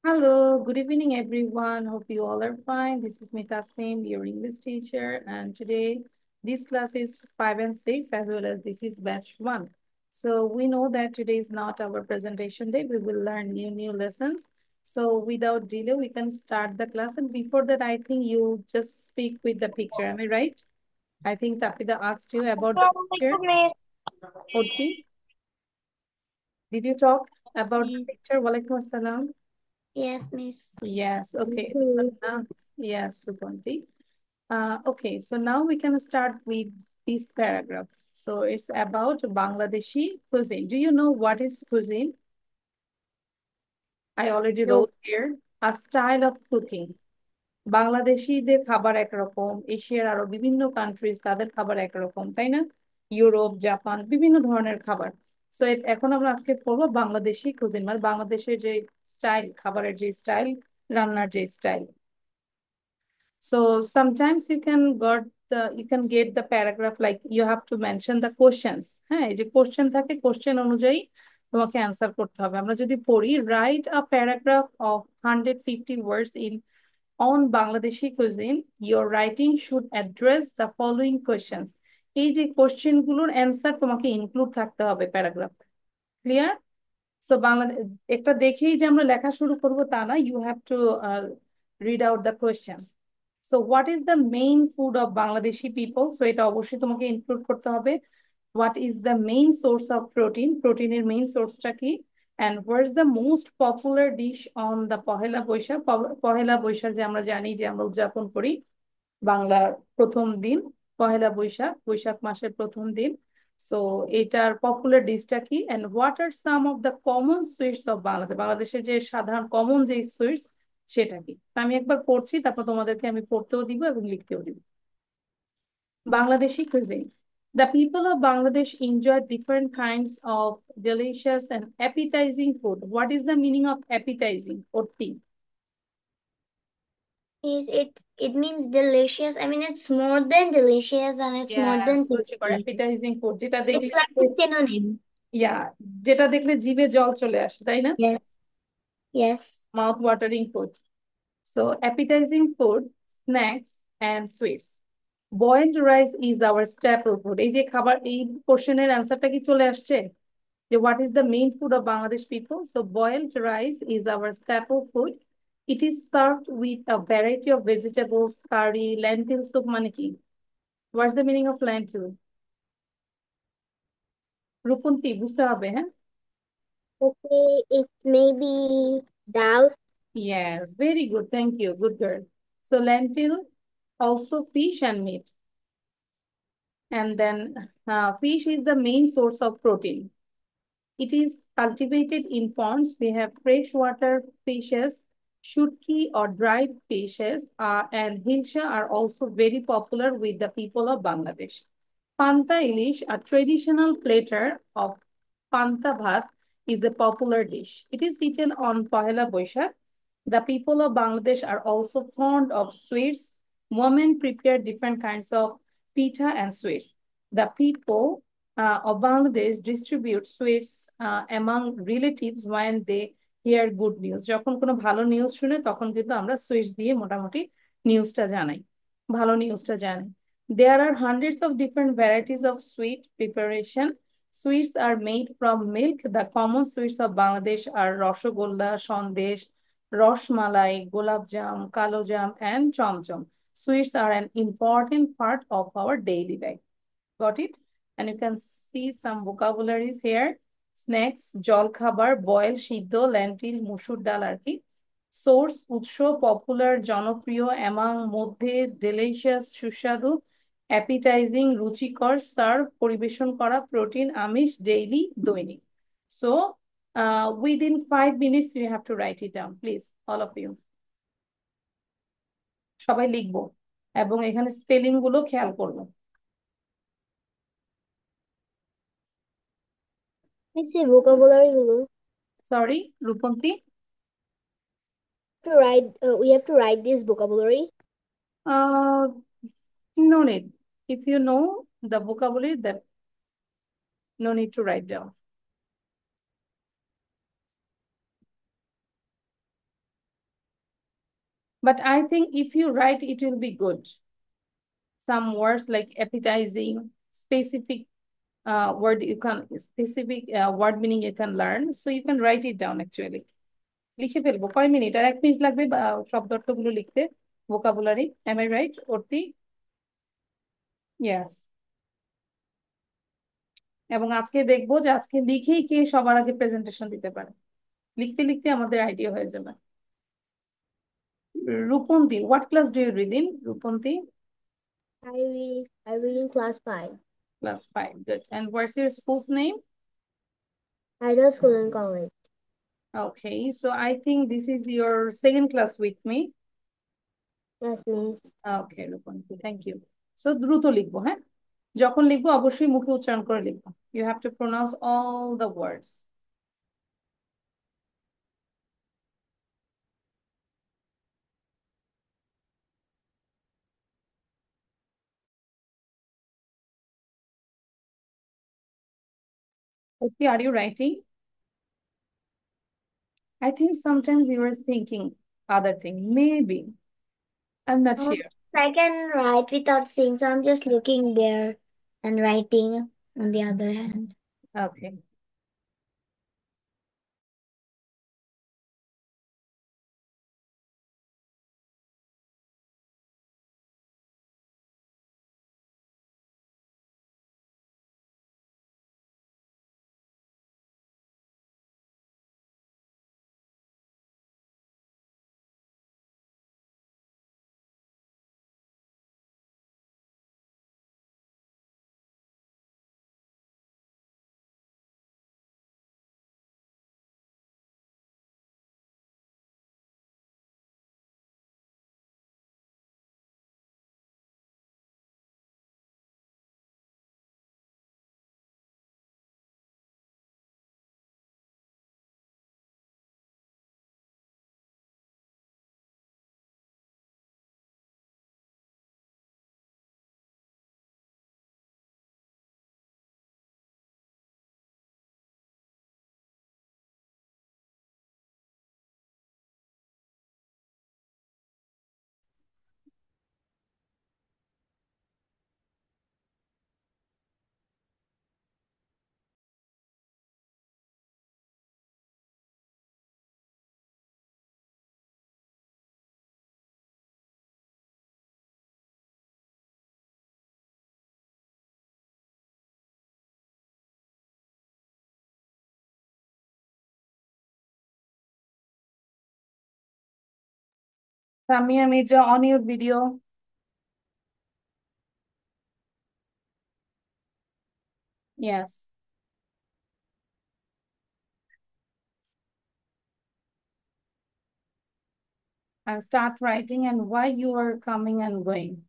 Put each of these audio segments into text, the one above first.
Hello, good evening, everyone. Hope you all are fine. This is Tasneem, your English teacher, and today this class is 5 and 6, as well as this is batch 1. So we know that today is not our presentation day. We will learn new lessons. So without delay, we can start the class. And before that, I think you just speak with the picture. Am I right? I think Tapida asked you about the picture. Urfi, did you talk about the Yes, picture? Walaikum assalam. yes, Miss. Yes, okay. So Mhm. now, yes, Rupanti. Okay, so now we can start with this paragraph. So it's about Bangladeshi cuisine. Do you know what is cuisine? I already No, wrote here. A style of cooking. বাংলাদেশিদের খাবার একরকম, এশিয়ার আরো বিভিন্ন countries তাদের খাবার একরকম, তাই না? ইউরোপ, জাপান, বিভিন্ন ধরনের খাবার। সো এখন আমরা আজকে পড়বো বাংলাদেশি কুজিন, মানে বাংলাদেশের যে স্টাইল, খাবারের যে স্টাইল, রান্নার যে style. So sometimes you can get the paragraph like you have to mention the questions. হ্যাঁ, এই যে কোশ্চেন থাকে, কোশ্চেন অনুযায়ী তোমাকে অ্যান্সার করতে হবে। আমরা যদি পড়ি, write a paragraph of 150 words in on Bangladeshi cuisine. Your writing should address the following questions. এই যে কোশ্চেন গুলোর অ্যান্সার তোমাকে ইনক্লুড থাকতে হবে প্যারাগ্রাফ। ক্লিয়ার? সো বাংলাদেশ একটা দেখেই যে আমরা লেখা শুরু করব তা না, you have to read out the question. So what is the main food of Bangladeshi people? So এটা অবশ্যই তোমাকে ইনক্লুড করতে হবে। What is the main source of protein? প্রোটিনের মেইন সোর্সটা কি? And what is the most popular dish on the Pohela Boishakh? Pohela Boishakh যে আমরা জানি যে আমরা উদযাপন করি বাংলার প্রথম দিন, পহেলা বৈশাখ, বৈশাখ মাসের প্রথম দিন। সো এটার পপুলার ডিশটা কি? And what are some of the common sweets of Bangladesh? বাংলাদেশের যে সাধারণ কমন যে সুইটস সেটা কি? আমি একবার পড়ছি, তারপর তোমাদেরকে আমি পড়তেও দিব এবং লিখতেও দিব। Bangladeshi cuisine. The people of Bangladesh enjoy different kinds of delicious and appetizing food. What is the meaning of appetizing? Otti. Is it means delicious. I mean, it's more than delicious and it's more Yes, than রুচিকর, tasty. appetizing food, যেটা It's দেখলে, like a synonym. ইয়া, যেটা দেখলে জিভে জল চলে আসে, তাই না? Yes, yes. Mouth watering food. So appetizing food, snacks and sweets. Boiled rice is our staple food. এই যে খাবার, এই কোশ্চেনের অ্যান্সারটা কি চলে আসছে? যে what is the main food of Bangladesh people? So boiled rice is our staple food. It is served with a variety of vegetables, curry, lentil soup মানে কি? What's the meaning of lentil? Rupanti, বুঝতে হবে, হ্যাঁ? Okay, it may be dal. Yes, very good. Thank you. Good girl. So lentil, also fish and meat. And then fish is the main source of protein. It is cultivated in ponds. We have freshwater fishes, shutki or dried fishes, and hilsha are also very popular with the people of Bangladesh. Panta ilish, a traditional platter of panta bhat, is a popular dish. It is eaten on Pahela Boishakh. The people of Bangladesh are also fond of sweets. Women prepare different kinds of pita and sweets. The people of Bangladesh distribute sweets among relatives when they hear good news. যখন কোনো ভালো news শুনে তখন কিন্তু আমরা sweets দিয়ে মোটামুটি নিউজটা জানাই, ভালো নিউজটা জানাই। There are hundreds of different varieties of sweet preparation. Sweets are made from milk. The common sweets of Bangladesh are Rasgulla, Sandesh, Rosmalai, Gulab Jam, Kalo Jam, and Chom Chom. Sweets are an important part of our daily life. Got it? And you can see some vocabularies here. Snacks, জল খাবার, boil, সিদ্ধ, lentil, মুসুর ডাল আর কি। Source, উৎস, popular, জনপ্রিয়, among, মধ্যে, delicious, সুস্বাদু, appetizing, রুচিকর, সার্ভ, পরিবেশন করা, প্রোটিন, আমিষ, ডেইলি, দৈনিক। So within 5 minutes you have to write it down, please, all of you. সবাই লিখবো এবং এখানে স্পেলিং গুলো খেয়াল করবো। I say vocabulary গুলো. Sorry, Rupanti. To write, we have to write this vocabulary. Uh, no need. If you know the vocabulary, then no need to write down. But I think if you write, it will be good. Some words like appetizing, specific word you can, specific word meaning you can learn. So you can write it down actually. লিখে ফেলবো কয় minute? আর 1 minute লাগবে শব্দ অর্থগুলো লিখতে, vocabulary. Am I right, Arti? Yes. এবং আজকে দেখবো যে আজকে লিখেই কে সবার আগে প্রেজেন্টেশন দিতে পারে। লিখতে লিখতে আমাদের আইডিয়া হয়ে যাবে। Rupanti, what class do you read in, Rupanti? I read in class 5. Class 5, good. And what's your school's name? Idol School and College. Okay, so I think this is your second class with me. Yes, miss. Okay, Rupanti, thank you. So দ্রুত লিখবো, হ্যাঁ? যখন লিখবো অবশ্যই মুখে উচ্চারণ করে লিখবো। You have to pronounce all the words. Okay, are you writing? I think sometimes you are thinking other thing. Maybe. I'm not sure. I can write without seeing, so I'm just looking there and writing on the other hand. Okay. Samia Mirza, on your video. Yes. And start writing and why you are coming and going.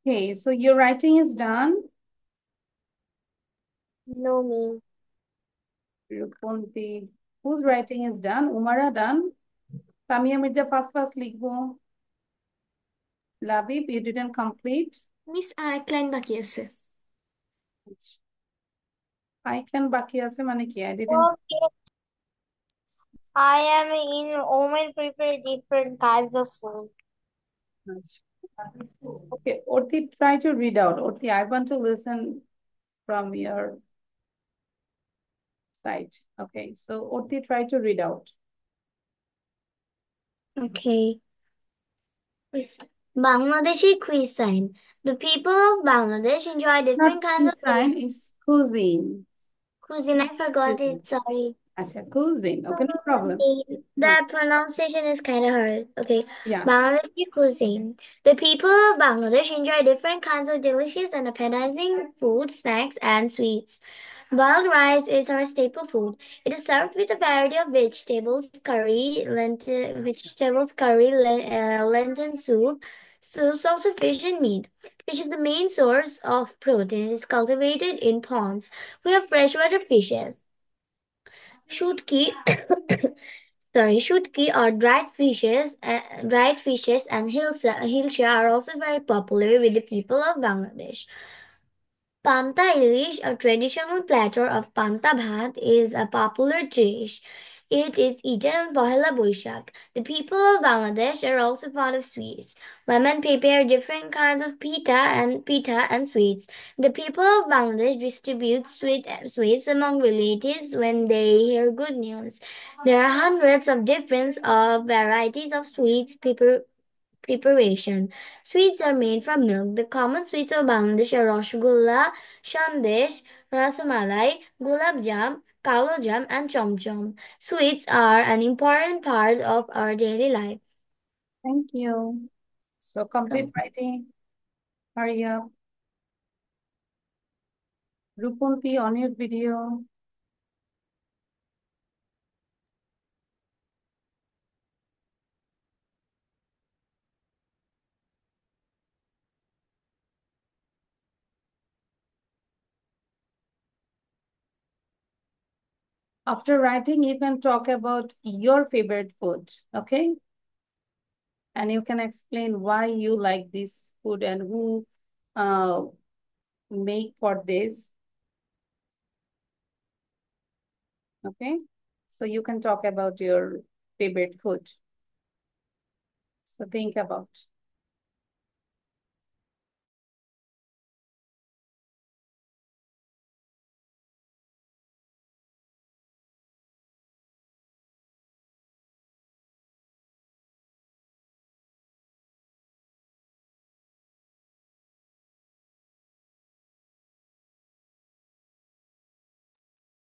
Okay, so your writing is done. No, me. Rupunti, whose writing is done? Umara done. Samia Mirza fast লিখবো. Labib, you didn't complete. Miss আর এক line বাকি আছে। ICANN বাকি আছে মানে কি? I didn't. Okay. I am in women prepare different kinds of food. Okay, Orti, try to read out. Orti, I want to listen from your side. Okay, so Orti, try to read out. Okay. Bangladeshi cuisine. The people of Bangladesh enjoy Not different kinds of cuisine, it's cuisine. cuisine. I forgot Cuisine. it. Sorry. Acha, cuisine. Okay, no problem. Cuisine. Huh. That pronunciation is kind of hard. Okay. Yeah. Bangladeshi cuisine. The people of Bangladesh enjoy different kinds of delicious and appetizing food, snacks, and sweets. Boiled rice is our staple food. It is served with a variety of lentil soup, soups, also fish and meat. Fish is the main source of protein. It is cultivated in ponds. We have freshwater fishes. Shutki, shutki or dried fishes and hilsa are also very popular with the people of Bangladesh. Panta ilish, a traditional platter of panta bhat, is a popular dish. It is eaten on Pohela Boishak. The people of Bangladesh are also fond of sweets. Women prepare different kinds of pita and sweets. The people of Bangladesh distribute sweets among relatives when they hear good news. There are hundreds of different varieties of sweets preparation. Sweets are made from milk. The common sweets of Bangladesh are Rasgulla, Sandesh, Rasamalai, Gulab Jam, Kalo Jam, and Chom Chom. Sweets are an important part of our daily life. Thank you. So complete writing. Hurry up. Rupunti, on your video. After writing, you can talk about your favorite food, okay? And you can explain why you like this food and who uh, make for this, okay? So you can talk about your favorite food. So think about.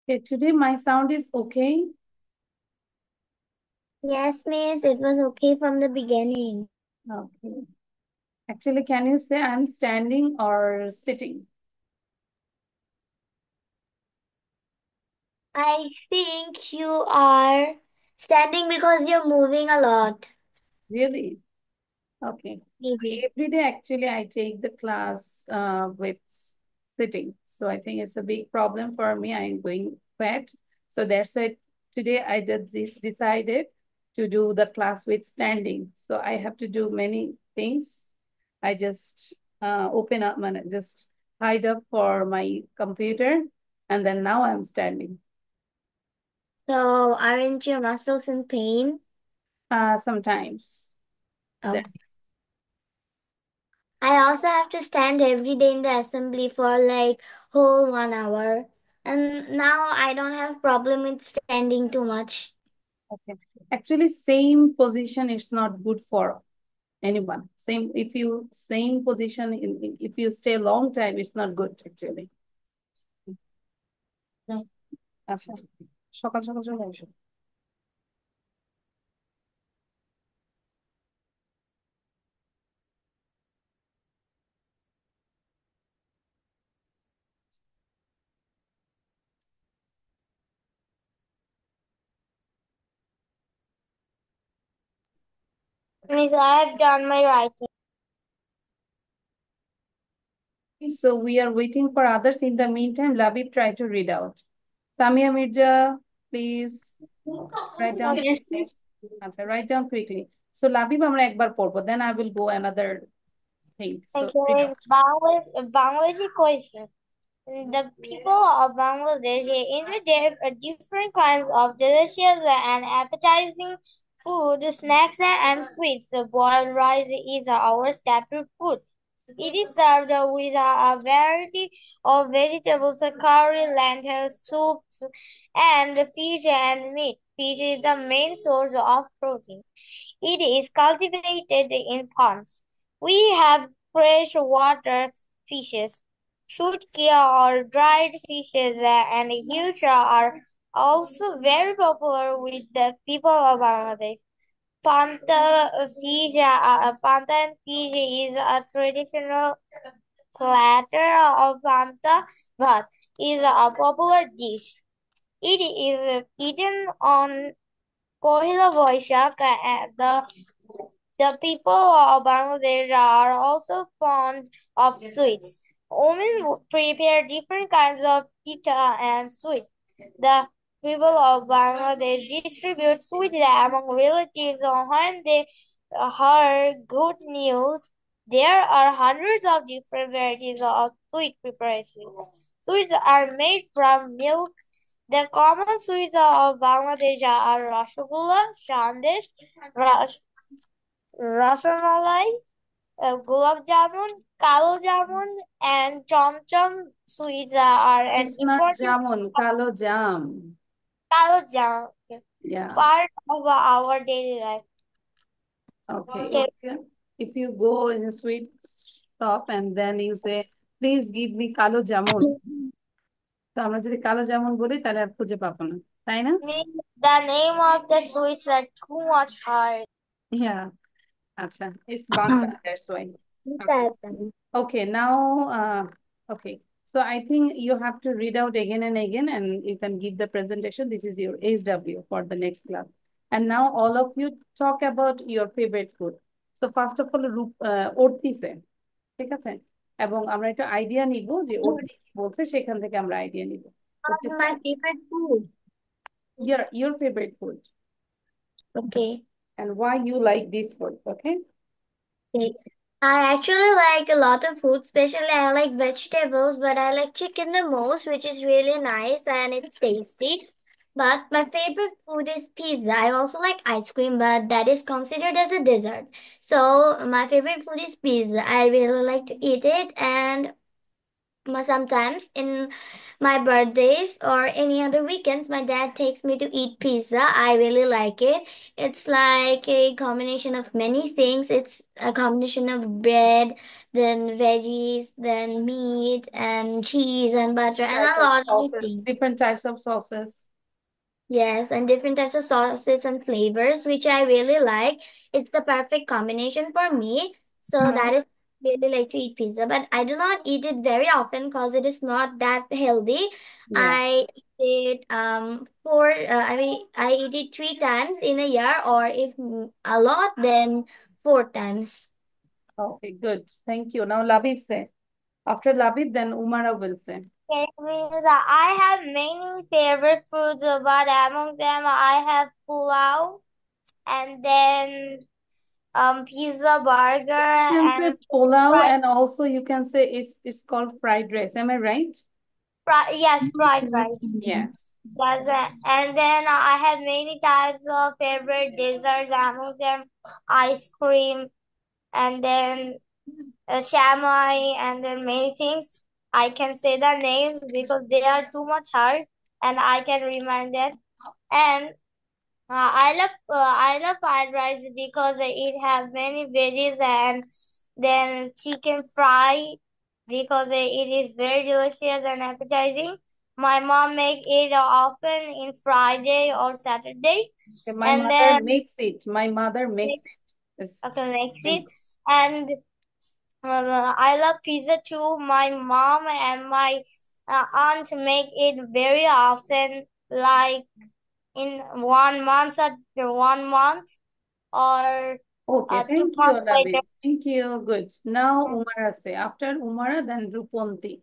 Okay, today my sound is okay. Yes, miss, it was okay from the beginning. Okay. Actually, can you say I'm standing or sitting? I think you are standing because you're moving a lot. Really? Okay. So Maybe. every day, actually, I take the class with sitting. So I think it's a big problem for me. I'm going fat. So that's why today I did this, decided to do the class with standing. So I have to do many things. I just open up and just hide up for my computer. And then now I'm standing. So, aren't your muscles in pain? Sometimes. Oh. That's I also have to stand every day in the assembly for like whole 1 hour. And now I don't have problem with standing too much. okay. Actually, same position is not good for anyone. Same if you same position if you stay long time, it's not good actually. আচ্ছা সকাল সকাল চলে আসো Miss, I have done my writing. So we are waiting for others. In the meantime, Labib, try to read out. Samia Mirza, please write down Yes, quickly. miss. আচ্ছা, write down quickly. So Labib আমরা একবার পড়বো, then I will go another thing. So read Okay, out. Bangladeshi question. The people of Bangladesh enjoy different kinds of delicious and appetizing food, snacks, and sweets. The boiled rice is our staple food. It is served with a variety of vegetables, curry, lentils, soups, and fish and meat. Fish is the main source of protein. It is cultivated in ponds. We have freshwater fishes. Shutkia or dried fishes and hilsa are also very popular with the people of Bangladesh. Panta and fish is a traditional platter of panta bhat is a popular dish. It is eaten on Pohila Boishak. The people of Bangladesh are also fond of sweets. Women prepare different kinds of pita and sweet. The people of Bangladesh distribute sweets among relatives when they heard good news. There are hundreds of different varieties of sweet preparations. Sweets are made from milk. The common sweets of Bangladesh are Rasgulla, Sandesh, Rasmalai, Gulab Jamun, Kalo Jamun, and Chom Chom sweets are an It's not important jamun, kalo jam. Kalo Jam Yeah. part of our daily life. Okay. Okay. If you go in a sweet shop and then you say, please give me কালো জামুন, তো আমরা যদি কালো জামুন বলি তাহলে আর খুঁজে পাবো না, তাই না? The name of the sweets are too much hard. Yeah. আচ্ছা, it's Bangla, that's why. Okay. Okay, now, okay. So I think you have to read out again and again, and you can give the presentation. This is your HW for the next class. And now all of you talk about your favorite food. So first of all, অর্তিসে, ঠিক আছে? এবং আমরা একটা idea নিব যে অর্তি কি বলছে, সেখান থেকে আমরা আইডিয়া নিব। My favorite food. Your favorite food Okay. and why you like this food, okay? Okay. I actually like a lot of food, especially I like vegetables, but I like chicken the most, which is really nice and it's tasty. But my favorite food is pizza. I also like ice cream, but that is considered as a dessert. So my favorite food is pizza. I really like to eat it, and sometimes in my birthdays or any other weekends, my dad takes me to eat pizza. I really like it. It's like a combination of many things. It's a combination of bread, then veggies, then meat and cheese and butter and a lot of things. Different types of sauces. Yes, and different types of sauces and flavors, which I really like. It's the perfect combination for me. So that is really like to eat pizza, but I do not eat it very often because it is not that healthy. Yeah. I eat it I eat it 3 times in a year, or if a lot, then 4 times. Okay, good. Thank you. Now Labib say. After Labib, then Umara will say. I have many favorite foods, but among them I have pulao and then pizza, burger, You can say and pulao, fried, and also you can say it's called fried rice. Am I right? yes, fried rice. Yes. Yes, and then I have many types of favorite desserts, among them ice cream, and then shamai, and then many things. I can say the names because they are too much hard, and I can remind that. And I love fried rice because it has many veggies and then chicken fry because it is very delicious and appetizing. My mom make it often in Friday or Saturday, Okay, my and mother then makes it. My mother makes it. It's makes it. And I love pizza too. My mom and my aunt make it very often, like in 1 month or Okay, to thank you, translate Alabi. it. Thank you. Good. Now Umara say. After Umara, then Ruponti.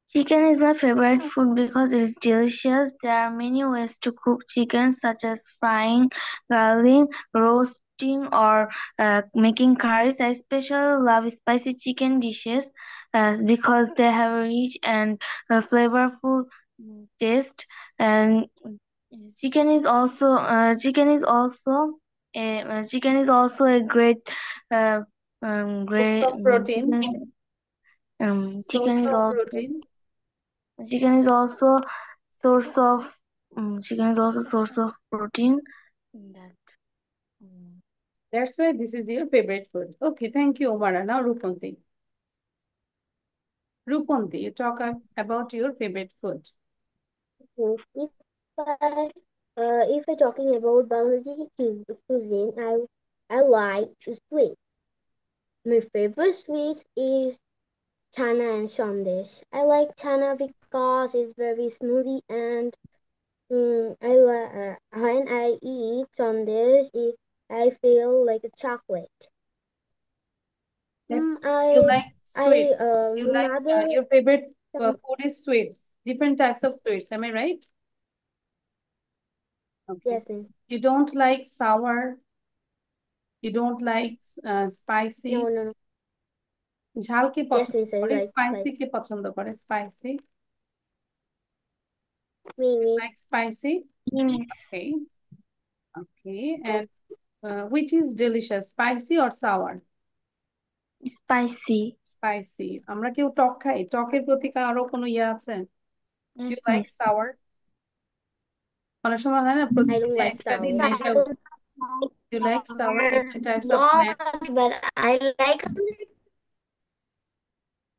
Chicken is my favorite food because it is delicious. There are many ways to cook chicken, such as frying, grilling, roasting, or making curries. I especially love spicy chicken dishes because they have a rich and flavorful taste. And chicken is also a great uh, Source great of protein. chicken Source is of also protein. Chicken is also source of chicken is also source of protein. That mm, That's why this is your favorite food. Okay, thank you, Umara. Now Ruponti. Ruponti, you talk about your favorite food. If if we're talking about Bangladeshi cuisine, I like sweet. My favorite sweet is chana and sandesh. I like chana because it's very smoothie and when I eat sandesh, I feel like a chocolate. That's Mm, you I like sweets. You my like mother. your favorite food is sweets. Different types of sweets. Am I right? Okay. Yes, miss. You don't like sour. You don't like spicy. No, no, no. ঝাল কে Yes, পছন্দ miss. I করে? like spicy কে পছন্দ করে? Spicy? me. Like spicy? yes, Okay. Okay. And which is delicious? Spicy or sour? spicy. Spicy. আমরা কেউ টক খাই? টকের প্রতি কারো কোনো ইয়ে আছে? Do Yes, you like miss. sour? অনেক সময় হয় না I প্রতিদিন don't like একটা দিন sour. Meesho you like sour different types of Not, snack. but I like.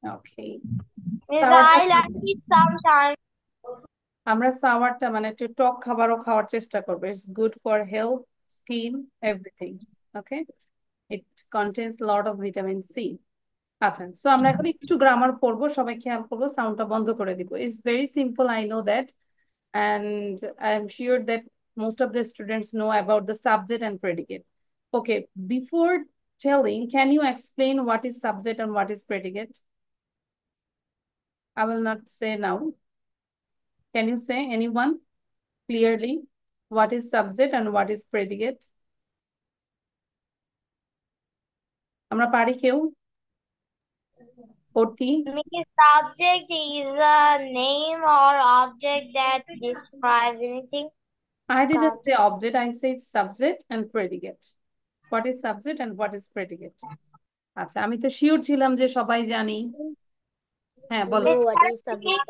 Okay. Yes, সাওয়ারটা I like it sometimes. আমরা সাওয়ারটা মানে একটু টক খাবারও খাওয়ার চেষ্টা করবো it's good for health skin everything okay it contains lot of vitamin C আচ্ছা so আমরা এখন একটু গ্রামার পড়বো সবাই খেয়াল করবো সাউন্ডটা বন্ধ করে দিব it's very simple I know that and I'm sure that most of the students know about the subject and predicate. Okay, before telling, can you explain what is subject and what is predicate? I will not say now. Can you say, anyone, clearly, what is subject and what is predicate? আমরা পারি কেউ? Oti? Means subject is a name or object that describes anything. I didn't Subject. say object, I said subject and predicate. What is subject and what is predicate? আচ্ছা আমি তো sure ছিলাম যে সবাই জানি হ্যাঁ বলো Know It's what is subject.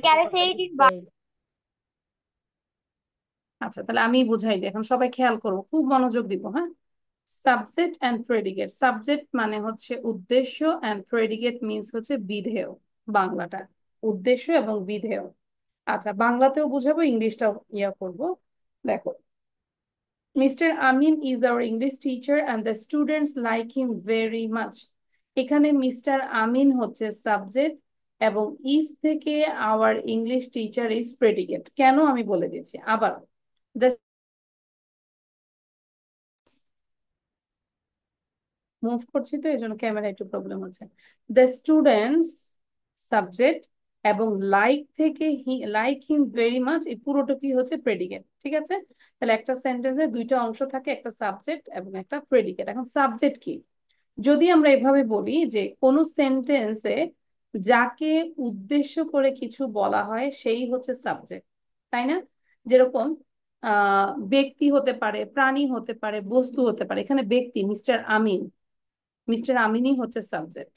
calculated by আচ্ছা তাহলে আমি বুঝাই দিই এখন সবাই খেয়াল করো খুব মনোযোগ দিব হ্যাঁ সাবজেক্ট এন্ড প্রেডিকেট সাবজেক্ট মানে হচ্ছে উদ্দেশ্য এন্ড প্রেডিকেট মিন্স হচ্ছে বিধেয় বাংলাটা উদ্দেশ্য এবং বিধেয় আচ্ছা বাংলাতেও বুঝাবো ইংলিশটাও ইয়া করবো দেখো mister Amin is our English teacher and the students like him very much এখানে মিস্টার আমিন হচ্ছে সাবজেক্ট এবং ইজ থেকে our English teacher is predicate কেন আমি বলে দিচ্ছি আবার the মুভ করছি তো এই জন্য ক্যামেরা একটু প্রবলেম হচ্ছে দ্য স্টুডেন্টস সাবজেক্ট এবং লাইক থেকে লাইক হিম ভেরি মাচ এই পুরোটা কি হচ্ছে প্রেডিকেট ঠিক আছে তাহলে একটা সেন্টেন্সে দুইটা অংশ থাকে একটা সাবজেক্ট এবং একটা প্রেডিকেট এখন সাবজেক্ট কি যদি আমরা এভাবে বলি যে কোন সেন্টেন্সে যাকে উদ্দেশ্য করে কিছু বলা হয় সেই হচ্ছে সাবজেক্ট তাই না যেরকম ব্যক্তি হতে পারে প্রাণী হতে পারে বস্তু হতে পারে এখানে ব্যক্তি মিস্টার আমিনই হচ্ছে সাবজেক্ট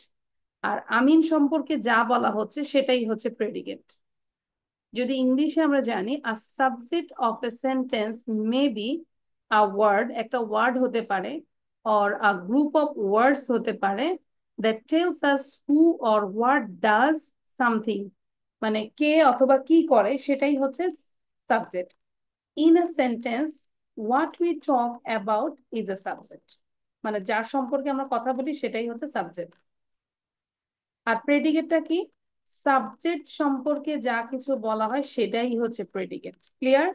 আর আমিন সম্পর্কে যা বলা হচ্ছে সেটাই হচ্ছে প্রেডিকেট যদি ইংলিশে আমরা জানি a subject of a sentence may be a word একটা ওয়ার্ড হতে পারে or a group of words হতে পারে that tells us who or what does something মানে কে অথবা কি করে সেটাই হচ্ছে subject in a sentence what we talk about is a subject মানে যার সম্পর্কে আমরা কথা বলি সেটাই হচ্ছে সাবজেক্ট আর প্রেডিকেটটা কি সাবজেক্ট সম্পর্কে যা কিছু বলা হয় সেটাই হচ্ছে প্রেডিকেট ক্লিয়ার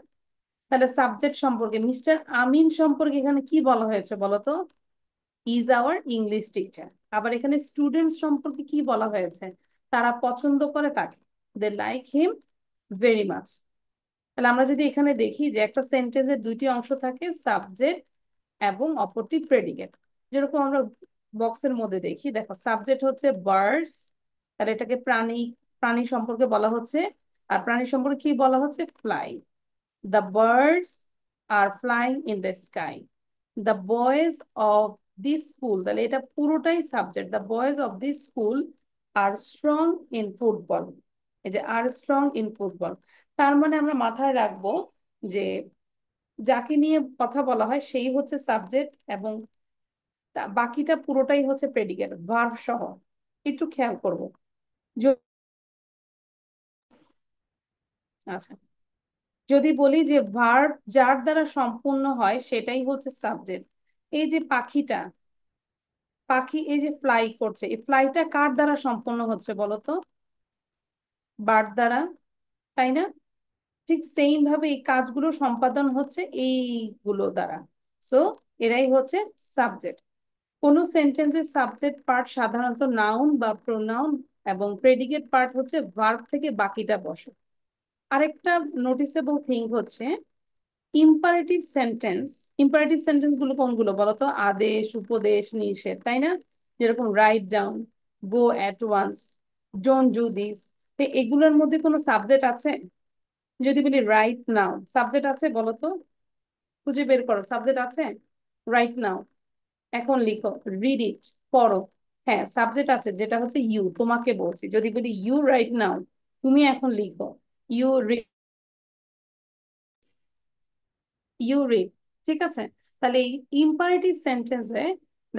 তাহলে সাবজেক্ট সম্পর্কে মিস্টার আমিন সম্পর্কে এখানে কি বলা হয়েছে বলতো? Is our English teacher. আবার এখানে স্টুডেন্ট সম্পর্কে কি বলা হয়েছে? তারা পছন্দ করে তাকে, দে লাইক হিম ভেরি মাচ। তাহলে আমরা যদি এখানে দেখি যে একটা সেন্টেন্সের দুইটি অংশ থাকে, সাবজেক্ট এবং অপরটি প্রেডিকেট। যেরকম আমরা বক্সের মধ্যে দেখি, দেখো সাবজেক্ট হচ্ছে বার্ডস, তাহলে এটাকে প্রাণী, প্রাণী সম্পর্কে বলা হচ্ছে। আর প্রাণী সম্পর্কে কি বলা হচ্ছে? Fly. The birds are flying in the sky. The boys of this school, তাহলে এটা পুরোটাই subject. The boys of this school are strong in football. এই যে are strong in football, তার মানে আমরা মাথায় রাখবো যে যাকে নিয়ে কথা বলা হয় সেই হচ্ছে সাবজেক্ট, এবং বাকিটা পুরোটাই হচ্ছে প্রেডিকেট, ভার্ব সহ। একটু খেয়াল করবো। আচ্ছা, যদি বলি যে ভার্ব যার দ্বারা সম্পূর্ণ হয় সেটাই হচ্ছে সাবজেক্ট। এই যে পাখিটা, পাখি এই যে ফ্লাই করছে, এই ফ্লাইটা কার দ্বারা সম্পূর্ণ হচ্ছে বলতো? বার্ড দ্বারা, তাই না? ঠিক সেম ভাবে এই কাজগুলো সম্পাদন হচ্ছে এইগুলো দ্বারা। সো এরাই হচ্ছে সাবজেক্ট। কোন সেন্টেন্সের সাবজেক্ট পার্ট সাধারণত নাউন বা প্রোনাউন, এবং প্রেডিকেট পার্ট হচ্ছে ভার্ব থেকে বাকিটা বসে। আরেকটা নোটিসেবল থিং হচ্ছে ইম্পারেটিভ সেন্টেন্স। ইম্পারেটিভ সেন্টেন্স গুলো কোনগুলো বলতো? আদেশ, উপদেশ, নিষেধ, তাই না? যেরকম write down, go at once, don't do this. তো এগুলোর মধ্যে কোনো সাবজেক্ট আছে? যদি বলি রাইট নাও, সাবজেক্ট আছে বলতো? খুঁজে বের করো, সাবজেক্ট আছে? রাইট নাও, এখন লিখো। রিড ইট, পড়ো। হ্যাঁ, সাবজেক্ট আছে, যেটা হচ্ছে ইউ, তোমাকে বলছি। যদি বলি ইউ রাইট নাও, তুমি এখন লিখো। ইউ ইউ রিড, ঠিক আছে? তাহলে এই ইম্পারেটিভ সেন্টেন্সে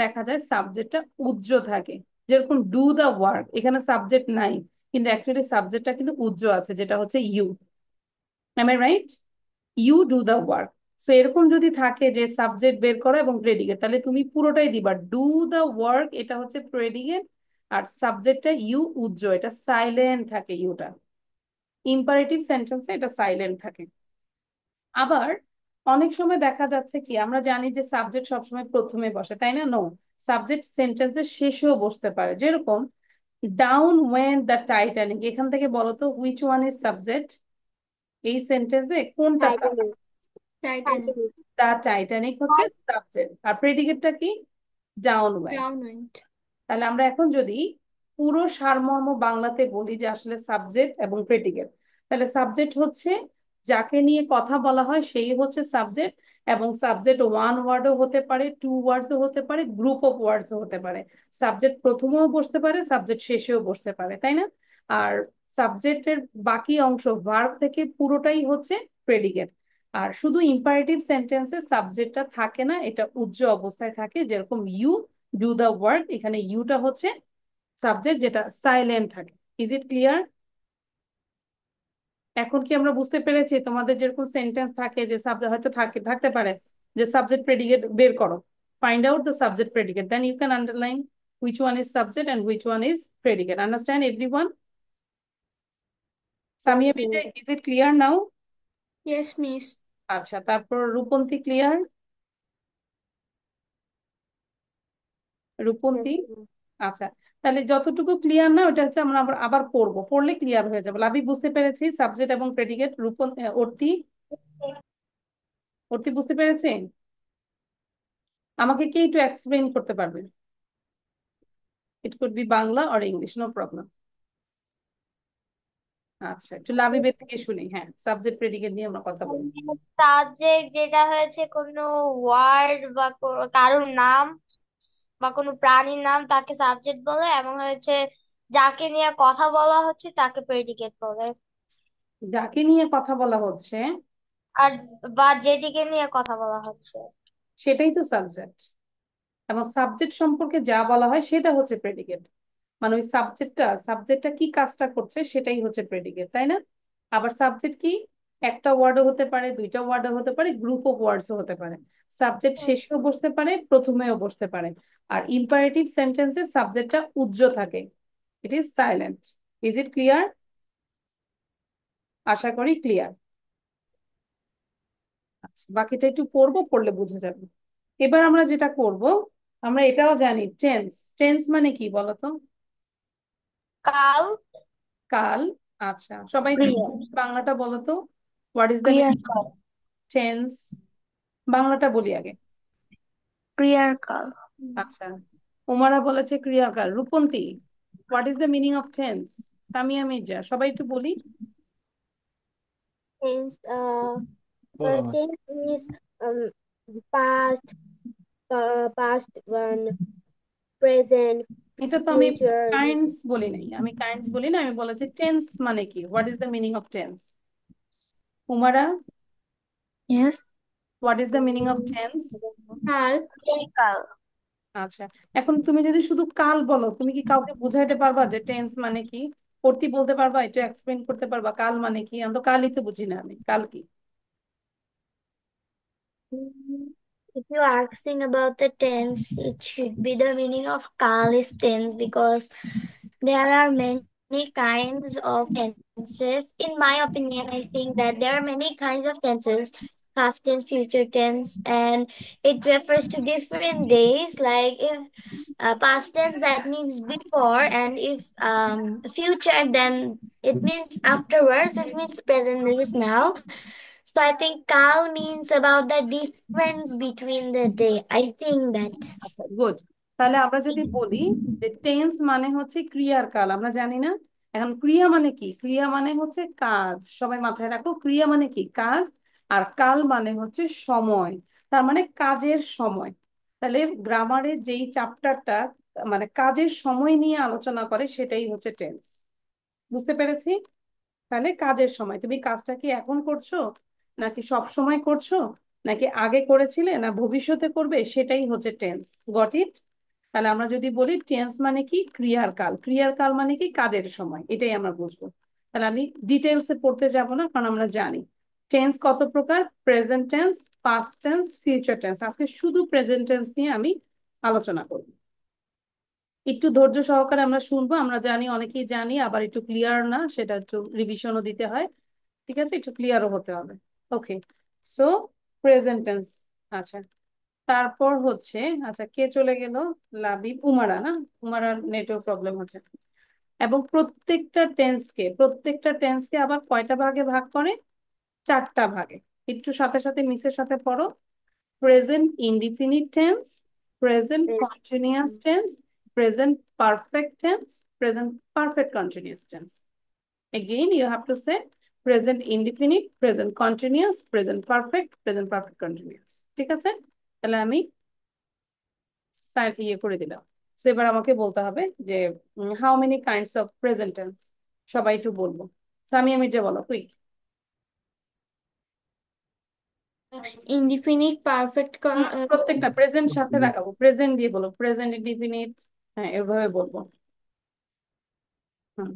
দেখা যায় সাবজেক্টটা উজ্জ থাকে। যেরকম ডু দা ওয়ার্ক, এখানে সাবজেক্ট নাই, কিন্তু অ্যাকচুয়ালি সাবজেক্টটা কিন্তু উজ্জ আছে, যেটা হচ্ছে you. Am I right? You do the work. So এরকম যদি থাকে যে সাবজেক্ট বের করো এবং প্রেডিকেট, তাহলে তুমি পুরোটাই দিবা। ডু দা ওয়ার্ক এটা হচ্ছে প্রেডিকেট, আর সাবজেক্টটা ইউ উজ্জ, এটা সাইলেন্ট থাকে ইউটা। ইম্পারেটিভ সেন্টেন্সে এটা সাইলেন্ট থাকে। আবার অনেক সময় দেখা যাচ্ছে কি, আমরা জানি যে সাবজেক্ট সবসময় প্রথমে বসে, তাই না? নো, সাবজেক্ট সেন্টেন্সের শেষেও বসতে পারে। যেরকম ডাউন ওয়েন্ট দ্য টাইটানিক, এখান থেকে বলতো হুইচ ওয়ান ইজ সাবজেক্ট? এই সেন্টেন্সে কোনটা সাবজেক্ট? টাইটানিক। দ্য টাইটানিক হচ্ছে সাবজেক্ট, আর প্রেডিকেটটা কি? Down went. ডাউনউইন্ড। তাহলে আমরা এখন যদি পুরো সারমর্ম বাংলাতে বলি যে আসলে সাবজেক্ট এবং প্রেডিকেট, তাহলে সাবজেক্ট হচ্ছে যাকে নিয়ে কথা বলা হয় সেই হচ্ছে সাবজেক্ট। এবং সাবজেক্ট ওয়ান ওয়ার্ডও হতে পারে, টু ওয়ার্ডসও হতে পারে, গ্রুপ অফ ওয়ার্ডসও হতে পারে। সাবজেক্ট প্রথমেও বসতে পারে, সাবজেক্ট শেষেও বসতে পারে, তাই না? আর সাবজেক্টের বাকি অংশ ভার্ব থেকে পুরোটাই হচ্ছে প্রেডিকেট। আর শুধু ইম্পারেটিভ সেন্টেন্সে সাবজেক্টটা থাকে না, এটা উজ্জ অবস্থায় থাকে। যেরকম ইউ ডু দা ওয়ার্ক, এখানে ইউটা হচ্ছে সাবজেক্ট, যেটা সাইলেন্ট থাকে। Is it clear? এখন কি আমরা বুঝতে পেরেছি? তোমাদের যেরকম সেন্টেন্স থাকে যে সাবজেক্ট হয়তো থাকতে পারে যে সাবজেক্ট প্রেডিকেট বের করো, find out the subject predicate, then you can underline which one is subject and which one is predicate. Understand everyone? Samia বেটে, is it clear now? Yes miss. আচ্ছা, তারপর রূপন্তী ক্লিয়ার? রূপন্তী, আচ্ছা। তাহলে যতটুকু ক্লিয়ার না ওটা হচ্ছে আমরা আবার আবার পড়বো, পড়লে ক্লিয়ার হয়ে যাবে। আমি বুঝতে পেরেছি সাবজেক্ট এবং প্রেডিকেট। অর্থী, অর্থী বুঝতে পেরেছে? আমাকে কি একটু এক্সপ্লেইন করতে পারবে? It could be Bangla or English, no problem. আচ্ছা, একটু লাবিবের থেকে শুনি। হ্যাঁ, সাবজেক্ট প্রেডিকেট নিয়ে আমরা কথা বলি। সাবজেক্ট যেটা হয়েছে কোনো ওয়ার্ড বা কারোর নাম বা কোনো প্রাণীর নাম, তাকে সাবজেক্ট বলে, এবং হয়েছে যাকে নিয়ে কথা বলা হচ্ছে তাকে প্রেডিকেট বলে। যাকে নিয়ে কথা বলা হচ্ছে আর বা যেটিকে নিয়ে কথা বলা হচ্ছে। সেটাই তো সাবজেক্ট, এবং সাবজেক্ট সম্পর্কে যা বলা হয় সেটা হচ্ছে প্রেডিকেট। মানে ওই সাবজেক্টটা কি কাজটা করছে সেটাই হচ্ছে প্রেডিকেট, তাই না? আবার সাবজেক্ট কি একটা ওয়ার্ডও হতে পারে, দুইটা ওয়ার্ডও হতে পারে, গ্রুপ অফ ওয়ার্ডসও হতে পারে। সাবজেক্ট শেষেও বসতে পারে, প্রথমেও বসতে পারে। আর ইম্পারেটিভ সেন্টেন্সে সাবজেক্টটা উজ্জ থাকে, it is silent. Is it clear? আশা করি ক্লিয়ার। বাকিটা একটু পড়বো, পড়লে বুঝে যাবে। এবার আমরা যেটা করব, আমরা এটাও জানি টেন্স। টেন্স মানে কি বলতো? কাল, কাল। আচ্ছা, সবাই একটু ক্রিয়া বাংলাটা বলো তো, হোয়াট ইজ দ্য ক্রিয়ার মিনিং কাল টেন্স? বাংলাটা বলি আগে। ক্রিয়ার কাল আচ্ছা, উমারা বলেছে ক্রিয়াকাল। Rupanti, what is the meaning of tense? Samia Mirza, সবাই একটু বলি। Tense, tense is past, past one, present, এটা তো আমি future. কাইন্ডস বলি নাই, আমি কাইন্ডস বলি না, আমি বলেছি টেন্স মানে কি, what is the meaning of tense? Umara, yes what is the meaning of tense? কাল, ক্রিয়ার কাল আচ্ছা, এখন তুমি যদি শুধু কাল বলো, তুমি কি কাউকে বুঝাইতে পারবা যে টেন্স মানে কি? পড়তি বলতে পারবা, একটু এক্সপ্লেন করতে পারবা কাল মানে কি? আমি তো কালই তো বুঝি না, আমি কাল কি। If you're asking about the tense, it should be the meaning of kal is tense because there are many kinds of tenses. In my opinion, I think that there are many kinds of tenses, past tense, future tense, and it refers to different days. Like if past tense, that means before, and if future, then it means afterwards. It means present, this is now. So I think kal means about the difference between the day. I think that. আচ্ছা, good. তাহলে আমরা যদি বলি যে tense মানে হচ্ছে ক্রিয়ার কাল, আমরা জানি না। এখন ক্রিয়া মানে কি? ক্রিয়া মানে হচ্ছে কাজ। সবাই মাথায় রাখো, ক্রিয়া মানে কি? কাজ। আর কাল মানে হচ্ছে সময়, তার মানে কাজের সময়। তাহলে গ্রামারে যেই চ্যাপ্টারটা মানে কাজের সময় নিয়ে আলোচনা করে, সেটাই হচ্ছে টেন্স। বুঝতে পেরেছি? তাহলে কাজের সময়, তুমি কাজটা কি এখন করছো, নাকি সব সময় করছো, নাকি আগে করেছিলে, না ভবিষ্যতে করবে, সেটাই হচ্ছে টেন্স। Got it? তাহলে আমরা যদি বলি টেন্স মানে কি? ক্রিয়ার কাল। ক্রিয়ার কাল মানে কি? কাজের সময়। এটাই আমরা বুঝবো। তাহলে আমি ডিটেলসে পড়তে যাব না, কারণ আমরা জানি টেন্স কত প্রকার। Present tense, past tense, future tense. আজকে শুধু প্রেজেন্ট টেন্স নিয়ে আমি আলোচনা করব। একটু ধৈর্য সহকারে আমরা শুনবো। আমরা জানি, অনেকেই জানি, আবার একটু ক্লিয়ার না, সেটা একটু রিভিশনও দিতে হয়। ঠিক আছে, একটু ক্লিয়ারও হতে হবে। ওকে, সো প্রেজেন্ট টেন্স। আচ্ছা, তারপর হচ্ছে, আচ্ছা কে চলে গেল? লাবিব, উমারা না? উমারার নেটওয়ার্ক প্রবলেম হচ্ছে। এবং প্রত্যেকটা টেন্সকে আবার কয়টা ভাগে ভাগ করে? 4টা ভাগে। একটু সাথে সাথে মিসের সাথে পড়ো। Present indefinite tense, present continuous tense, present perfect tense, present perfect continuous tense. Again, you have to say present indefinite, present continuous, present perfect, present perfect continuous. ঠিক আছে? তাহলে আমি ইয়ে করে দিলাম। তো এবার আমাকে বলতে হবে যে how many kinds of present tense. সবাই একটু বলবো। সামিয়া মির্জা বলো, কুইক। indefinite, perfect, প্রত্যেকটা প্রেজেন্ট সাথে লাগাবো, প্রেজেন্ট দিয়ে বলো, প্রেজেন্ট ইনডিফিনিট। হ্যাঁ, এভাবে বলবো। হুম,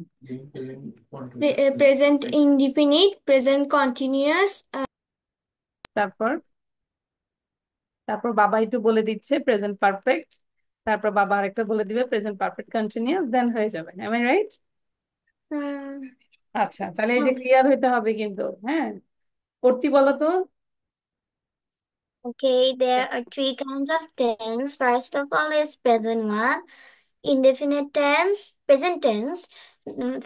present indefinite, present continuous, তারপর তারপর বাবা একটু বলে দিচ্ছে প্রেজেন্ট পারফেক্ট। তারপর বাবা আরেকটা বলে দিবে প্রেজেন্ট পারফেক্ট কন্টিনিউয়াস, দেন হয়ে যাবে। Am I right? আচ্ছা, তাহলে এই যে ক্লিয়ার হইতে হবে কিন্তু, হ্যাঁ। পড়তি বলো তো। Okay, there are three kinds of tense. First of all is present one, indefinite tense, present tense.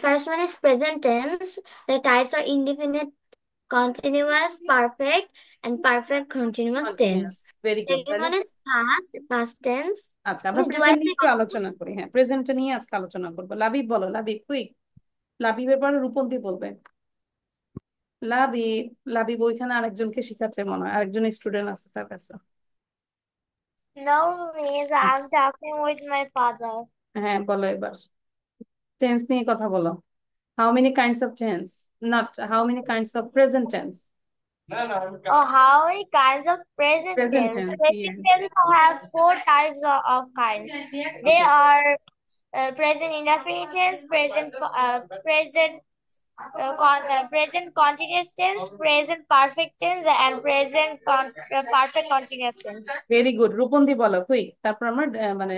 First one is present tense. The types are indefinite, continuous, perfect, and perfect continuous continuous, tense. Very good. Second তাহলে one is past, past tense. আচ্ছা, আমরা Miss, do I present নিয়ে say একটু আলোচনা করি। হ্যাঁ, প্রেজেন্টটা নিয়ে আজকে আলোচনা করবো। লাবিব বলো, লাবিব কুইক। লাবিবের পরে রূপন্তী বলবে। লাবিব, লাবিব ওইখানে আরেকজনকে শিখাচ্ছে মনে হয়, আরেকজন স্টুডেন্ট আছে তার কাছে। No, Miss, I'm talking with my father. হ্যাঁ, বলো এবার। টেন্স নিয়ে কথা বলো। How many kinds of tense, not how many kinds of present tense. Oh, how many kinds of present present tense? Tense, Present tense have four types of kinds. They are present indefinite tense, present continuous tense, present perfect tense, and perfect continuous tense. Very good. Rupanti বলো quick, তারপর আমরা মানে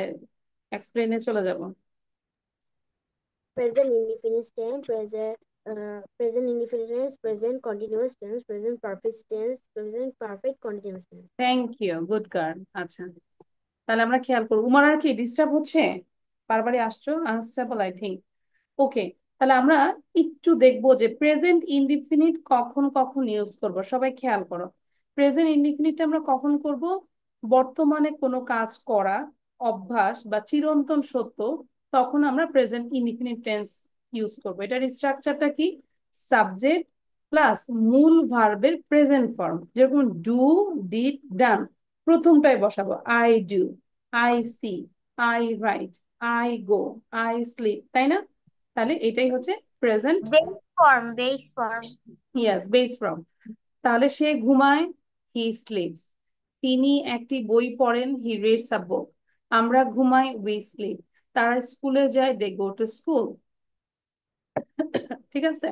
এক্সপ্লেনে চলে যাব। present indefinite tense, present present indefinite tense, present continuous tense, present perfect tense, present perfect continuous tense. Thank you, good girl. আচ্ছা, তাহলে আমরা খেয়াল করবো। উমার আর কি ডিস্টার্ব হচ্ছে? বারবারই আসছো, আনস্টেবল আই থিঙ্ক। ওকে, তাহলে আমরা একটু দেখবো যে প্রেজেন্ট ইনডিফিনিট কখন কখন ইউজ করব। সবাই খেয়াল করো, প্রেজেন্ট ইনডিফিনিটটা আমরা কখন করব? বর্তমানে কোনো কাজ করা, অভ্যাস বা চিরন্তন সত্য, তখন আমরা প্রেজেন্ট ইনডিফিনিট টেন্স ইউজ করব। এটার স্ট্রাকচারটা কি? সাবজেক্ট প্লাস মূল ভার্বের প্রেজেন্ট ফর্ম, যেরকম ডু, ডিড, ডান, প্রথমটাই বসাবো I do, I see, I write, I go, I sleep, তাই না? তাহলে এটাই হচ্ছে present. Base form. Yes, base form. তাহলে সে ঘুমায়, হি স্লিপস। তিনি একটি বই পড়েন, হি রিডস আ বুক। আমরা ঘুমাই, উই স্লিপ। তারা স্কুলে যায়, দে গো টু স্কুল। ঠিক আছে,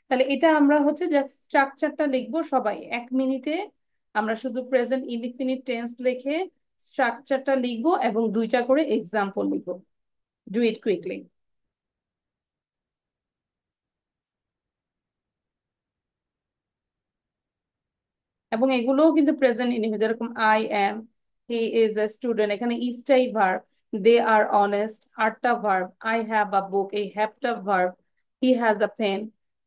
তাহলে এটা আমরা হচ্ছে যে স্ট্রাকচারটা লিখবো সবাই 1 মিনিটে। আমরা শুধু প্রেজেন্ট ইনডিফিনিট টেন্স লিখে স্ট্রাকচারটা লিখবো এবং 2টা করে এক্সাম্পল লিখবো। Do it quickly. এবং এগুলোও কিন্তু প্রেজেন্ট ইনডিফিনিট, যেরকম I am, he is a student, এখানে ইজটাই ভার্ব। দে আর অনেস্ট, আরটা verb. I have a book, এই হ্যাভটা verb. He has a pen.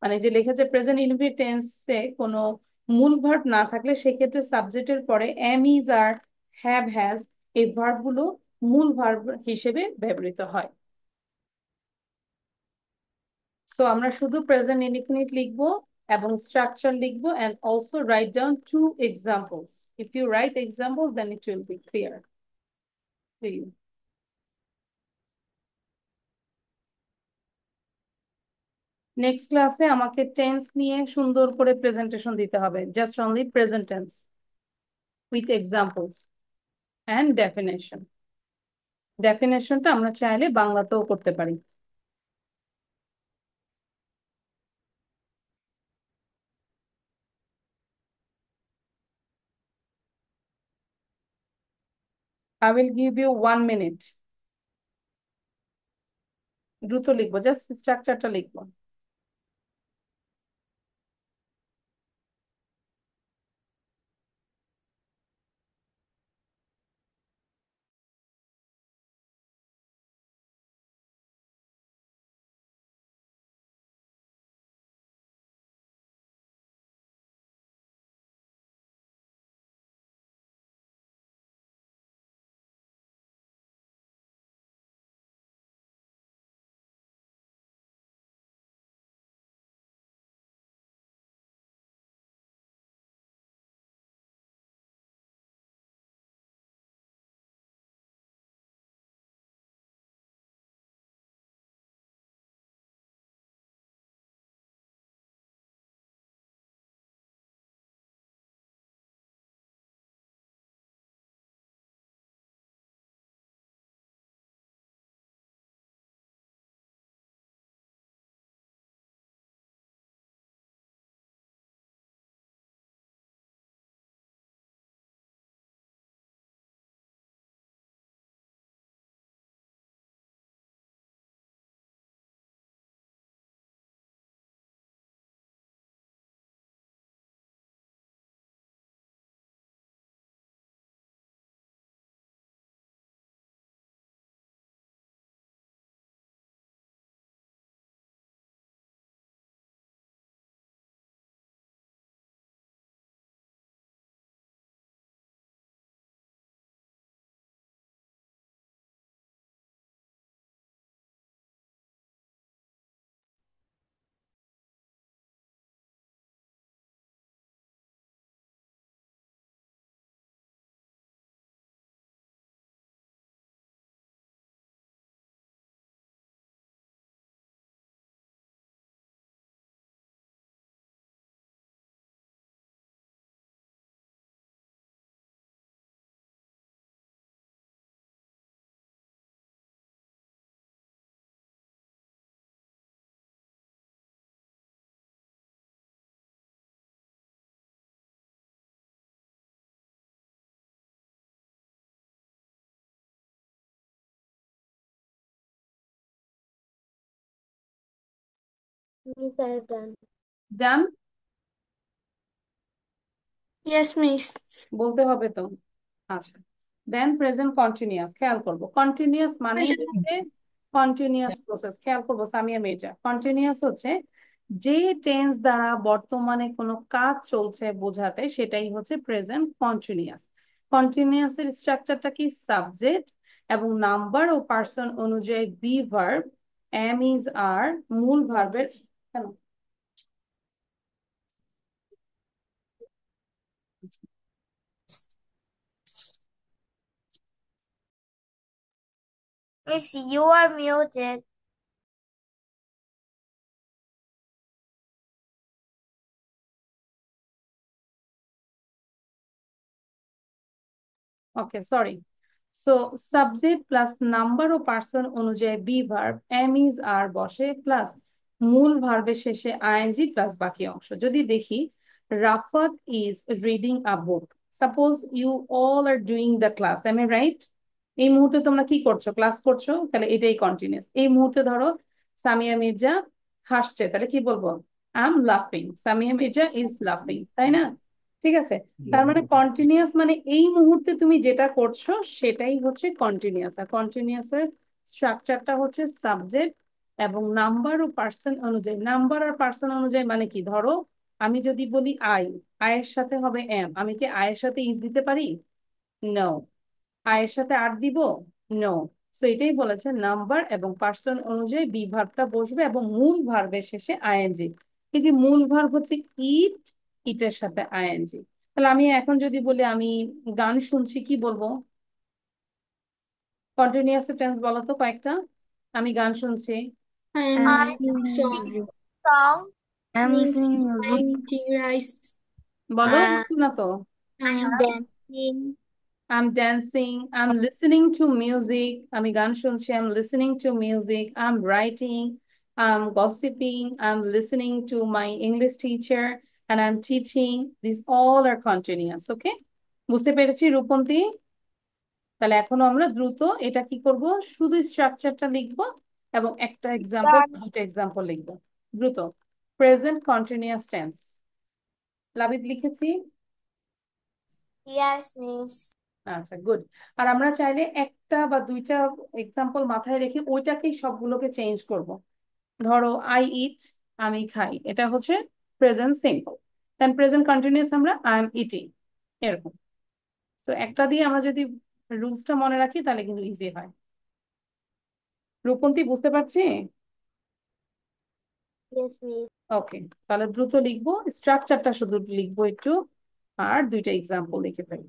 মানে যে লিখেছে প্রেজেন্ট ইনডিফিনিট টেন্সে কোনো মূল ভার্ব না থাকলে সেক্ষেত্রে সাবজেক্টের পরে am, is, are, have, has এই ভার্ব গুলো মূল ভার্ব হিসেবে ব্যবহৃত হয়। সো আমরা শুধু প্রেজেন্ট ইনডিফিনিট লিখবো এবং স্ট্রাকচার লিখবো, and also write down 2 examples. If you write examples, then it will be clear to you. Next ক্লাসে আমাকে টেন্স নিয়ে সুন্দর করে প্রেজেন্টেশন দিতে হবে, just only present tense with examples and definition. ডেফিনেশনটা আমরা চাইলে বাংলাতেও করতে পারি। I will give you 1 minute. দ্রুত লিখবো, জাস্ট স্ট্রাকচারটা লিখবো। Miss, I have done. Done? Yes, miss. বলতে হবে তো। আচ্ছা, দেন প্রেজেন্ট কন্টিনিউয়াস খেয়াল করবো। কন্টিনিউয়াস মানেই হচ্ছে কন্টিনিউয়াস প্রসেস। খেয়াল করবো সামিয়া মির্জা, কন্টিনিউয়াস হচ্ছে যে টেন্স দ্বারা বর্তমানে কোনো কাজ চলছে বোঝাতে, সেটাই হচ্ছে প্রেজেন্ট কন্টিনিউয়াস। কন্টিনিউয়াস এর স্ট্রাকচারটা কি? সাবজেক্ট এবং নাম্বার ও পার্সন অনুযায়ী be verb, am is are, মূল ভার্বের কেন Miss, you are muted. Okay, sorry. So subject plus number ও পার্সন অনুযায়ী be verb, am is are বসে, প্লাস মূল ভার্বের শেষে আইএনজি প্লাস বাকি অংশ। যদি দেখি, Rafat is reading a book. Suppose you all are doing the class, am I right? এই মুহূর্তে তোমরা কি করছো? ক্লাস করছো, তাহলে এটাই কন্টিনিউয়াস। এই মুহূর্তে ধরো সামিয়া মির্জা হাসছে, তাহলে কি বলবো? আই এম লাফিং, সামিয়া মির্জা ইজ লাফিং, তাই না? ঠিক আছে, তার মানে কন্টিনিউয়াস মানে এই মুহূর্তে তুমি যেটা করছো সেটাই হচ্ছে কন্টিনিউয়াস। আর কন্টিনিউয়াস এর স্ট্রাকচারটা হচ্ছে সাবজেক্ট এবং নাম্বার ও পার্সন অনুযায়ী। নাম্বার আর পার্সন অনুযায়ী মানে কি? ধরো আমি যদি বলি আই, আয়ের সাথে হবে এম, আমি কি আয়ের সাথে ইজ দিতে পারি? নো। আয়ের সাথে আর দিব? নো। সো এটাই বলেছে, নাম্বার এবং পার্সন অনুযায়ী বি ভার্বটা বসবে এবং মূল ভার্বের শেষে আইএনজি। এই যে মূল ভার্ব হচ্ছে ইট, ইটের সাথে আইএনজি। তাহলে আমি এখন যদি বলি আমি গান শুনছি, কি বলবো? কন্টিনিউয়াস টেন্স বলো তো কয়েকটা। আমি গান শুনছি। I am I'm I'm singing song. listening music. song. I'm listening I music. am eating rice. বলো, Uh, হচ্ছে না তো। I am dancing. I'm dancing, I'm listening to music, আমি গান শুনছি, I'm listening to music, I'm writing, I'm gossiping, I'm listening to my English teacher, and I'm teaching. These all are continuous, okay? বুঝতে পেরেছি রূপন্তী? তাহলে এখনো আমরা দ্রুত এটা কি করব, শুধু স্ট্রাকচারটা লিখবো এবং একটা এক্সাম্পল, Done. দুটো এক্সাম্পল লিখবো। দ্রুত, প্রেজেন্ট কন্টিনিউয়াস টেন্স। লাবিব লিখেছি? Yes, miss. আচ্ছা, গুড। আর আমরা চাইলে একটা বা দুইটা এক্সাম্পল মাথায় রেখে ওইটাকেই সবগুলোকে চেঞ্জ করব। ধরো আই ইট, আমি খাই, এটা হচ্ছে প্রেজেন্ট সিম্পল। দেন প্রেজেন্ট কন্টিনিউয়াস আমরা আই এম ইটিং, এরকম। তো একটা দিয়ে আমরা যদি রুলসটা মনে রাখি তাহলে কিন্তু ইজি হয়। রূপন্তী, বুঝতে পারছি? Yes, miss. ওকে, তাহলে দ্রুত লিখবো, স্ট্রাকচারটা শুধু লিখবো একটু, আর দুইটা এক্সাম্পল লিখে ফেলি।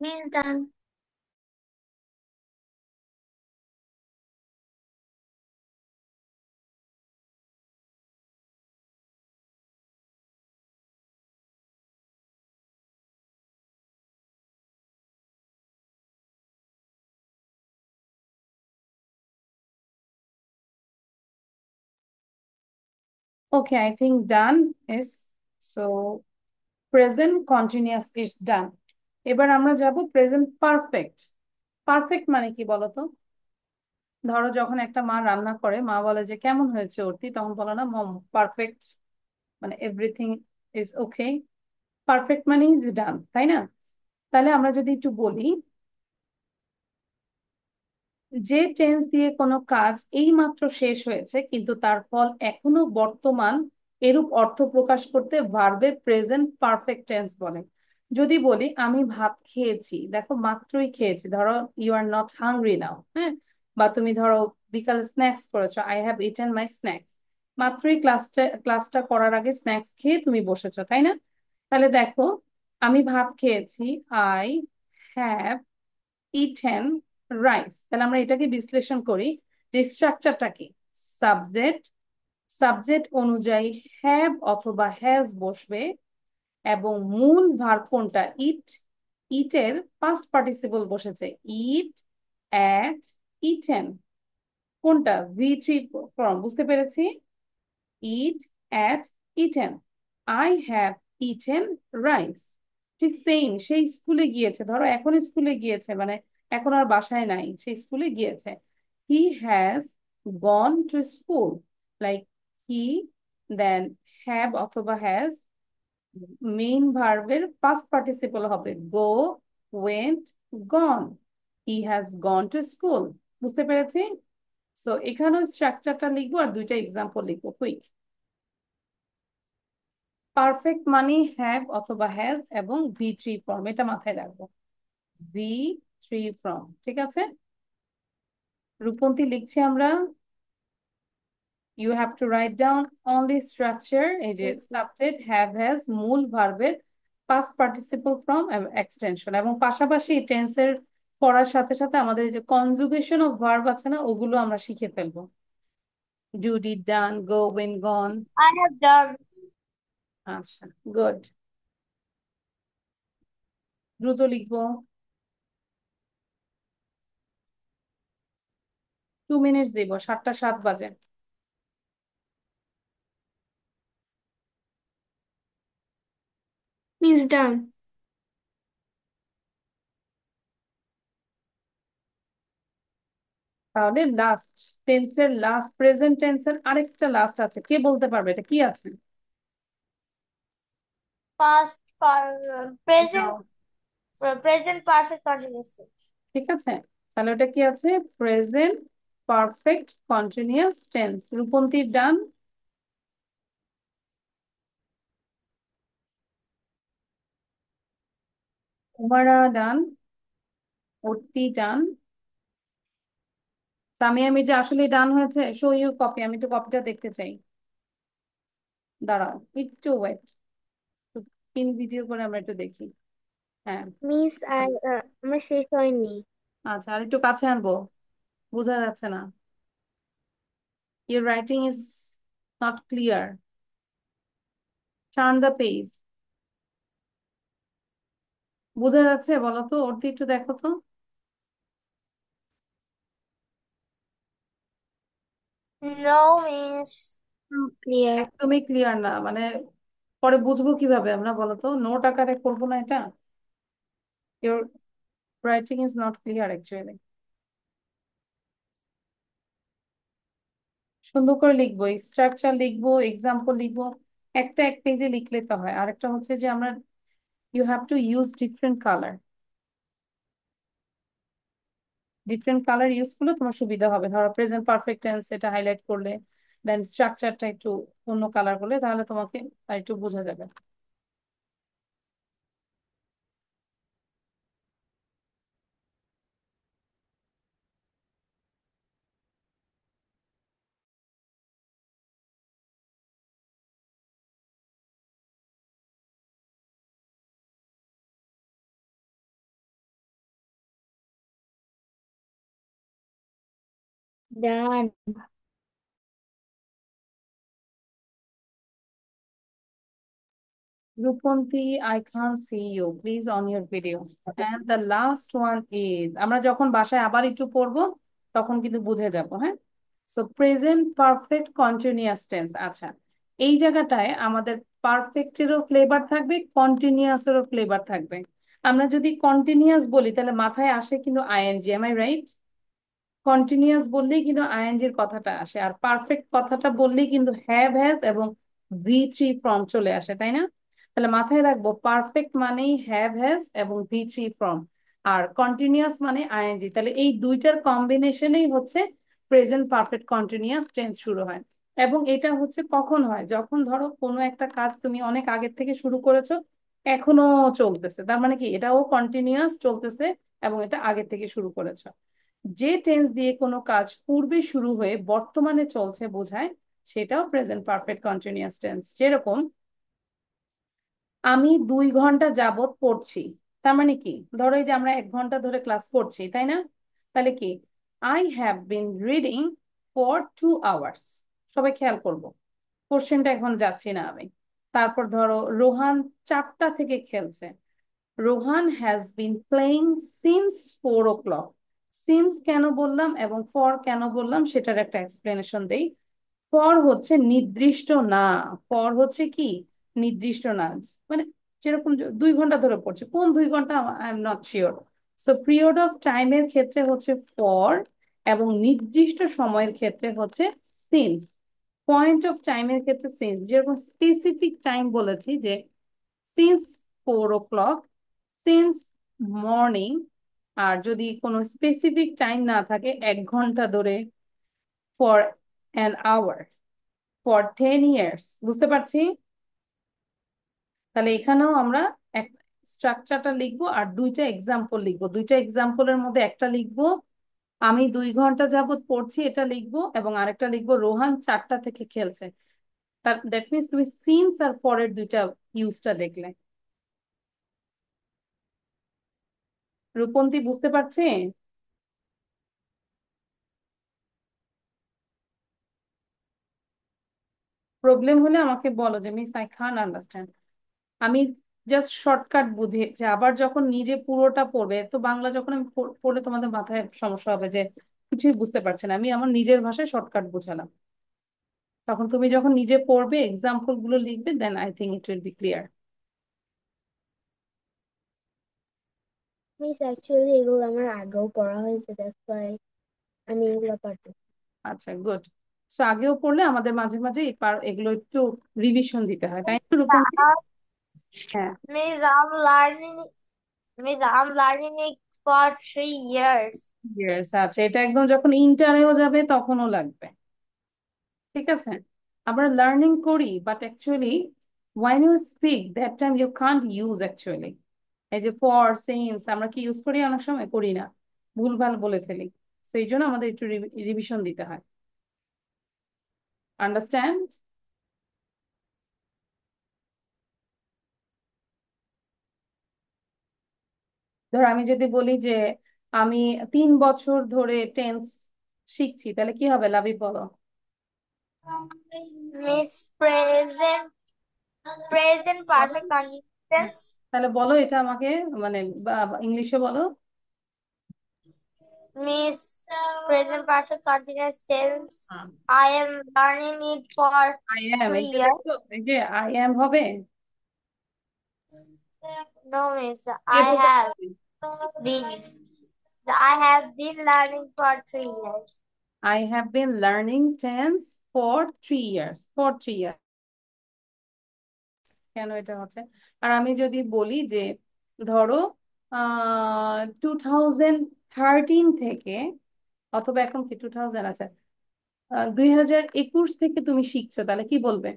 Miss, done. Okay, I think done is, so present continuous is done. এবার আমরা যাব প্রেজেন্ট পারফেক্ট। পারফেক্ট মানে কি বলতো? ধরো যখন একটা মা রান্না করে, মা বলে যে কেমন হয়েছে অর্তি, তখন বলো না মম পারফেক্ট, মানে এভরিথিং ইজ ওকে। পারফেক্ট মানে ইজ ডান, তাই না? তাহলে আমরা যদি একটু বলি, যে টেন্স দিয়ে কোনো কাজ এই মাত্র শেষ হয়েছে কিন্তু তার ফল এখনো বর্তমান, এরূপ অর্থ প্রকাশ করতে ভার্বের প্রেজেন্ট পারফেক্ট টেন্স বলে। যদি বলি আমি ভাত খেয়েছি, দেখো মাত্রই খেয়েছি, ধরো you are not hungry now, হ্যাঁ, বা তুমি ধরো বিকালে স্ন্যাক্স করেছো, I have eaten my snacks, মাত্রই ক্লাসটা করার আগে স্ন্যাক্স খেয়ে তুমি বসেছো, তাই না? তাহলে দেখো, আমি ভাত খেয়েছি, আই হ্যাভ ইটেন রাইস। তাহলে আমরা এটাকে বিশ্লেষণ করি যে স্ট্রাকচারটা কি। সাবজেক্ট, সাবজেক্ট অনুযায়ী হ্যাভ অথবা হ্যাজ বসবে, এবং মূল ভার্ব কোনটা? ইট, ইটের পাস্ট পার্টিসিপল বসেছে, ইট, অ্যাট, ইটেন। কোনটা? V3 ফর্ম, বুঝতে পেরেছি? Eat, ate, eaten. I have eaten rice. ঠিক সেম, সেই স্কুলে গিয়েছে, ধরো এখন স্কুলে গিয়েছে, মানে এখন আর বাসায় নাই, সেই স্কুলে গিয়েছে। He has gone to school, like he, then have অথবা হ্যাজ, মেইন ভার্বের পাস্ট পার্টিসিপল হবে go, went, gone. He has gone to school. বুঝতে পেরেছি? সো এখানেও স্ট্রাকচারটা লিখবো আর দুইটা এক্সাম্পল লিখবো কুইক। পারফেক্ট মানে হ্যাভ অথবা হ্যাজ এবং V3 ফর্ম, এটা মাথায় রাখবো, V3 ফর্ম, ঠিক আছে? রূপন্তী লিখছি আমরা, you have to write down only structure, এই যে সাবজেক্ট, হ্যাভ, হ্যাজ, মূল ভার্বের পাস্ট পার্টিসিপল ফর্ম এবং এক্সটেনশন, এবং পাশাপাশি টেন্সের পড়ার সাথে সাথে আমাদের এই যে কনজুগেশন অফ ভার্ব আছে না, ওগুলো আমরা শিখে ফেলবো। Do, did, done, go, went, gone. I have done. আচ্ছা, গুড। দ্রুত লিখবো, 2 মিনিটস দিব, 7:07 বাজে। Miss done. তাহলে লাস্ট টেন্সের লাস্ট, প্রেজেন্ট টেন্সের আরেকটা লাস্ট আছে, কে বলতে পারবে এটা কি আছে? Past, present, দাও। present perfect continuous tense. ঠিক আছে, তাহলে ওটা কি আছে? Present perfect continuous tense. রূপন্তীর done, Umara done, Arti done, Samia Mirza আসলে ডান হয়েছে। শো ইউর কপি, আমি একটু কপিটা দেখতে চাই, দাঁড়াও একটু ওয়েট, পিন ভিডিও করে আমরা একটু দেখি। হ্যাঁ, মিস আমার শেষ হয়নি। আচ্ছা, আর একটু কাছে আনবো, বোঝা যাচ্ছে না, your writing is not clear, turn the page. বোঝা যাচ্ছে বলো তো? অর্থ একটু দেখো তো। No, miss. ক্লিয়ার। একদমই ক্লিয়ার না, মানে পরে বুঝবো কিভাবে আমরা বলো তো? নোট আকারে করবো না এটা? Your writing is not clear actually. সুন্দর করে লিখবো, স্ট্রাকচার লিখবো, এক্সাম্পল লিখবো, একটা এক পেজে লিখলে তো হয়। আরেকটা হচ্ছে যে আমরা, you have to use different colour, different colour use করলে তোমার সুবিধা হবে। ধরো প্রেজেন্ট পারফেক্ট টেন্স এটা হাইলাইট করলে, দেন স্ট্রাকচারটা একটু অন্য কালার করলে, তাহলে তোমাকে আর একটু বোঝা যাবে। ডান। Rupanti, I can't see you. Please on your video. And the last one is, আমরা যখন বাসায় আবার একটু পড়বো তখন কিন্তু বুঝে যাব, হ্যাঁ? So present perfect continuous tense. আচ্ছা, এই জায়গাটায় আমাদের পারফেক্টেরও ফ্লেভার থাকবে, কন্টিনিউয়াসেরও ফ্লেভার থাকবে। আমরা যদি কন্টিনিউয়াস বলি তাহলে মাথায় আসে কিন্তু ING, am I right? Continuous বললেই কিন্তু আইএনজির কথাটা আসে, আর পারফেক্ট কথাটা বললেই কিন্তু হ্যাভ হ্যাজ এবং ভি থ্রি ফর্ম চলে আসে, তাই না? তাহলে মাথায় রাখবো পারফেক্ট মানেই হ্যাভ হ্যাজ এবং ভি থ্রি ফর্ম, আর কন্টিনিউয়াস মানে আইএনজি। তাহলে এই দুইটার কম্বিনেশনেই হচ্ছে প্রেজেন্ট পারফেক্ট কন্টিনিউয়াস টেন্স শুরু হয়। এবং এটা হচ্ছে কখন হয়, যখন ধরো কোনো একটা কাজ তুমি অনেক আগের থেকে শুরু করেছো, এখনো চলতেছে, তার মানে কি এটাও কন্টিনিউয়াস চলতেছে এবং এটা আগের থেকে শুরু করেছো। যে টেন্স দিয়ে কোনো কাজ পূর্বে শুরু হয়ে বর্তমানে চলছে বোঝায়, সেটাও প্রেজেন্ট পারফেক্ট কন্টিনিউয়াস টেন্স। যেরকম আমি 2 ঘন্টা যাবত পড়ছি, তার মানে কি ধরো এই যে আমরা 1 ঘন্টা ধরে ক্লাস করছি, তাই না? তাহলে কি I have been reading for 2 hours. সবাই খেয়াল করবো, কোশ্চেনটা এখন যাচ্ছি না আমি। তারপর ধরো রোহান 4টা থেকে খেলছে। Rohan has been playing since 4 o'clock। Since কেন বললাম এবং ফর কেন বললাম সেটার একটা এক্সপ্লেনেশন দেই। ফর হচ্ছে নির্দিষ্ট না, ফর হচ্ছে কি নির্দিষ্ট না, মানে যেরকম 2 ঘন্টা ধরে পড়ছে, কোন 2 ঘন্টা I am not sure. So period of টাইমের ক্ষেত্রে হচ্ছে ফর, এবং নির্দিষ্ট সময়ের ক্ষেত্রে হচ্ছে সিন্স। পয়েন্ট অফ টাইমের ক্ষেত্রে সিন্স, যেরকম স্পেসিফিক টাইম বলেছি যে সিন্স 4 o'clock, সিন্স মর্নিং। আর যদি কোনো স্পেসিফিক টাইম না থাকে, 1 ঘন্টা ধরে, for an hour, for 10 years। বুঝতে পারছি? তাহলে এখানেও আমরা এক স্ট্রাকচারটা লিখবো আর দুইটা এক্সাম্পল লিখবো। দুইটা এক্সাম্পলের মধ্যে একটা লিখবো আমি 2 ঘন্টা যাবত পড়ছি, এটা লিখবো, এবং আরেকটা লিখবো রোহান 4টা থেকে খেলছে। তার দ্যাট মিনস তুমি সিন্স আর পরের দুইটা ইউজটা দেখলে। রূপন্তী বুঝতে পারছি? প্রবলেম হলে আমাকে বলো যে মিস আই খান আন্ডারস্ট্যান্ড। আমি জাস্ট শর্টকাট বুঝিয়েছি, আবার যখন নিজে পুরোটা পড়বে তো বাংলা যখন আমি পড়লে তোমাদের মাথায় সমস্যা হবে যে কিছুই বুঝতে পারছে না। আমি আমার নিজের ভাষায় শর্টকাট বুঝালাম, তখন তুমি যখন নিজে পড়বে এক্সাম্পল গুলো লিখবে, then I think it will be clear. Miss actually এগুলো আমার আগেও পড়া হয়েছে, দ্যাটস ওয়াই আমি এগুলো পারছি। আচ্ছা, গুড। সো আগেও পড়লে আমাদের মাঝে মাঝে এগুলো একটু রিভিশন দিতে হয়, তাই না রূপন্তী? হ্যাঁ, Miss, I'm learning it for 3 years. Yes. আচ্ছা, এটা একদম যখন ইন্টারেও যাবে তখনও লাগবে, ঠিক আছে? আমরা লার্নিং করি but actually when you speak that time you can't use actually। এই যে ফর সিন্স আমরা কি ইউজ করি, অনেক সময় করি না, ভুলভাল বলে ফেলি। তো এই জন্য আমাদের একটু রিভিশন দিতে হয়। আন্ডারস্ট্যান্ড? ধর আমি যদি বলি যে আমি 3 বছর ধরে টেন্স শিখছি, তাহলে কি হবে লাভি বলো? Miss, present বলো। perfect হ্যাঁ, continuous. তাহলে বলো এটা আমাকে, মানে ইংলিশে বলো। Miss, present perfect continuous tense. Hmm, I am learning it for I am, এই three যে years. দেখছো এই যে আই অ্যাম হবে, No, Miss, কে I বলতে have পারবে? been I have been learning for 3 years. I have been learning tense for 3 years, for 3 years। কেন এটা হচ্ছে? আর আমি যদি বলি যে ধরো 2013 থেকে, অথবা এখন কি 2000 আছে, 2021 থেকে তুমি শিখছো, তাহলে কি বলবে?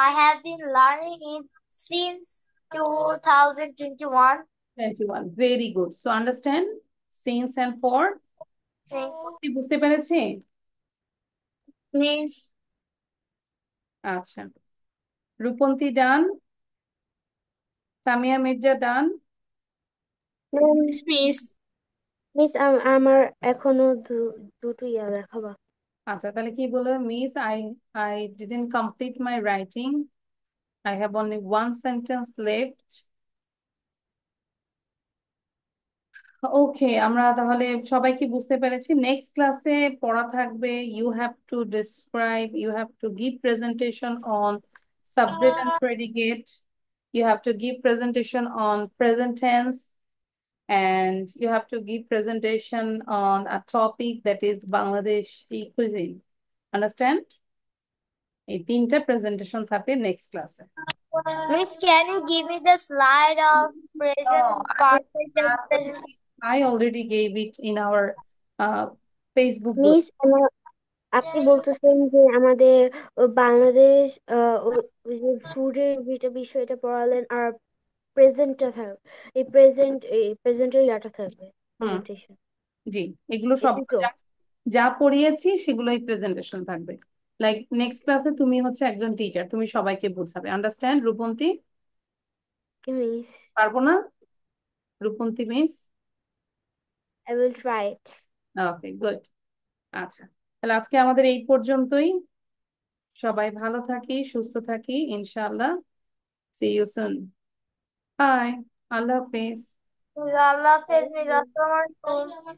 I have been learning it since 2021. 21, very good. So understand since and for. Thanks. কি বুঝতে পেরেছি? Miss, আচ্ছা, Rupanti done, Samia Mirza done. Miss miss আমার এখনো দুটো ইয়া লেখা আচ্ছা, তাহলে কি বলবো? Miss I I didn't complete my writing, I have only one sentence left. ওকে, আমরা তাহলে সবাই কি বুঝতে পেরেছি? নেক্সট ক্লাসে পড়া থাকবে you have to describe, you have to give presentation on subject and predicate, You have to give presentation on present tense, and you have to give presentation on a topic that is Bangladeshi cuisine. Understand? এই তিনটা presentation থাকবে next ক্লাসে। Miss, can you give me the slide of present perfect tense presentation? I already gave it in our Facebook group. Miss আপনি বলতেছেন যে আমাদের বাংলাদেশ ওই যে ফুডের যেটা বিষয়টা পড়ালেন আর প্রেজেন্টটা থাকবে, এই প্রেজেন্টের ইয়াটা থাকবে প্রেজেন্টেশন। জি, এগুলো সব যা পড়িয়েছি সেগুলোই প্রেজেন্টেশন থাকবে। লাইক নেক্সট ক্লাসে তুমি হচ্ছে একজন টিচার, তুমি সবাইকে বোঝাবে। আন্ডারস্ট্যান্ড রূপন্তী? মিস পারবো না Rupanti miss? I will try it. Okay, good. আচ্ছা, তাহলে আজকে আমাদের এই পর্যন্তই। সবাই ভালো থাকি, সুস্থ থাকি ইনশাআল্লাহ। See you soon. Bye. আল্লাহ হাফেজ। Allah Hafiz, Miss. Assalamu alaikum.